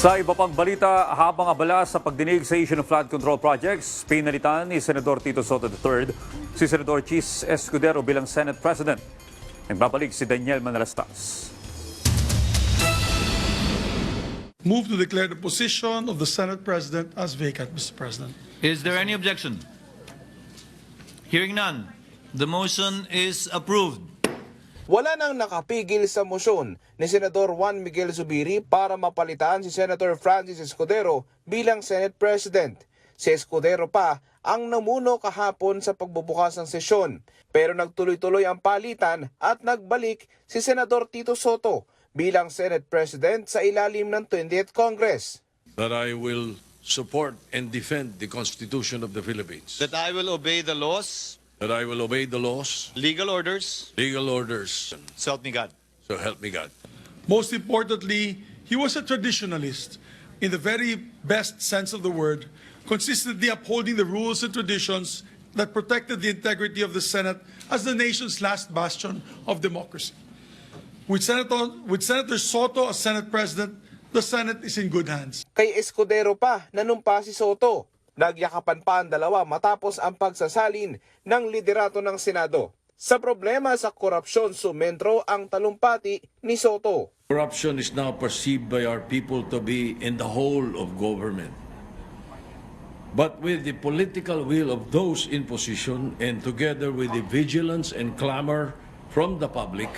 Sa iba pang balita, habang abala sa pagdinig sa issue ng flood control projects, pinalitan ni Senador Tito Soto III si Senador Chis Escudero bilang Senate President. Nagbabalik si Daniel Manalastas. Move to declare the position of the Senate President as vacant, Mr. President. Is there any objection? Hearing none, the motion is approved. Wala nang nakapigil sa motion ni Senador Juan Miguel Zubiri para mapalitan si Senator Francis Escudero bilang Senate President. Si Escudero pa ang namuno kahapon sa pagbubukas ng sesyon, pero nagtuloy-tuloy ang palitan at nagbalik si Senador Tito Soto bilang Senate President sa ilalim ng 20th Congress. That I will support and defend the Constitution of the Philippines. That I will obey the laws, That I will obey the laws, legal orders, legal orders, so help me God. so help me God. Most importantly, he was a traditionalist in the very best sense of the word, consistently upholding the rules and traditions that protected the integrity of the Senate as the nation's last bastion of democracy. With Senator Soto as Senate President, the Senate is in good hands. Kay Escudero pa nanumpa si Soto. Nagyakapan pa ang dalawa matapos ang pagsasalin ng liderato ng Senado. Sa problema sa korupsyon, sumentro ang talumpati ni Soto. Corruption is now perceived by our people to be in the whole of government. But with the political will of those in position and together with the vigilance and clamor from the public,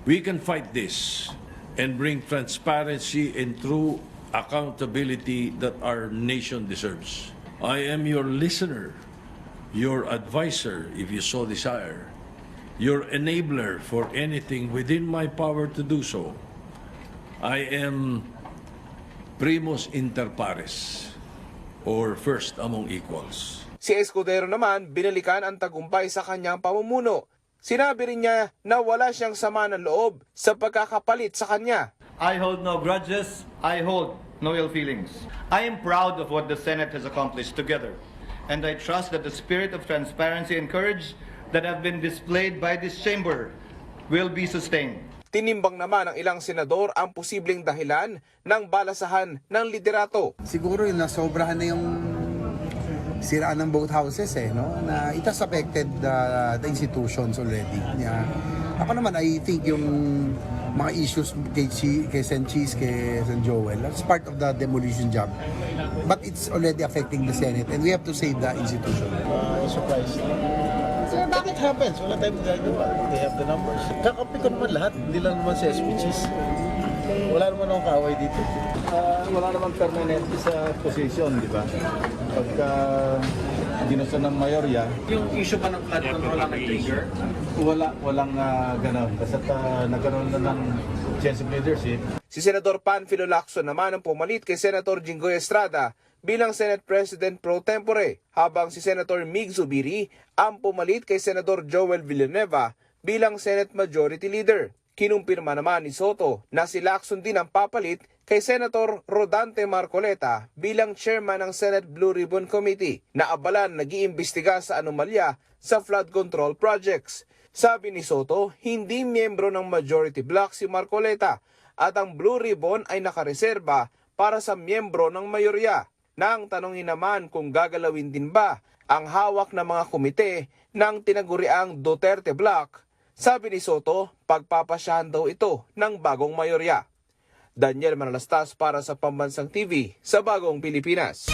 we can fight this and bring transparency and true accountability that our nation deserves. I am your listener, your advisor if you so desire, your enabler for anything within my power to do so. I am primus inter pares, or first among equals. Si Escudero naman binalikan ang tagumpay sa kanyang pamumuno. Sinabi rin niya na wala siyang sama ng loob sa pagkakapalit sa kanya. I hold no grudges. I hold no ill feelings. I am proud of what the Senate has accomplished together, and I trust that the spirit of transparency and courage that have been displayed by this chamber will be sustained. Tinimbang naman ng ilang senador ang posibleng dahilan ng balasahan ng liderato. Siguro yung nasobrahan na yung siraan ng both houses no? Na it has affected the institutions already. Yeah. Ako naman, I think yung mga issues kay Sen. Chis, kay Sen. Joel, that's part of the demolition job. But it's already affecting the Senate and we have to save the institution. Surprise. Sir, bakit happens? Wala tayong magagawa. They have the numbers. Kakampi ko naman lahat. Hindi lang naman si SP Chis. Wala naman akong kaaway dito. Wala naman permanente sa position, di ba? Pagka ginusto ng mayorya. Yung issue pa ng flood control ang nag-trigger? Walang gano'n. Kasi nagkaroon na ng change of leadership. Si Senador Panfilo Lacson naman ang pumalit kay Senator Jinggoy Estrada bilang Senate President pro tempore, habang si Senator Mig Zubiri ang pumalit kay Senador Joel Villanueva bilang Senate Majority Leader. Kinumpirma naman ni Soto na si Lacson din ang papalit kay Senator Rodante Marcoleta bilang chairman ng Senate Blue Ribbon Committee na abalan nag-iimbestiga sa anomalya sa flood control projects. Sabi ni Soto, hindi miyembro ng majority bloc si Marcoleta at ang Blue Ribbon ay nakareserba para sa miyembro ng mayorya. Nang tanongin naman kung gagalawin din ba ang hawak ng mga komite ng tinaguriang Duterte Bloc, sabi ni Soto, pagpapasyahan daw ito ng bagong mayorya. Daniel Manalastas para sa Pambansang TV sa Bagong Pilipinas.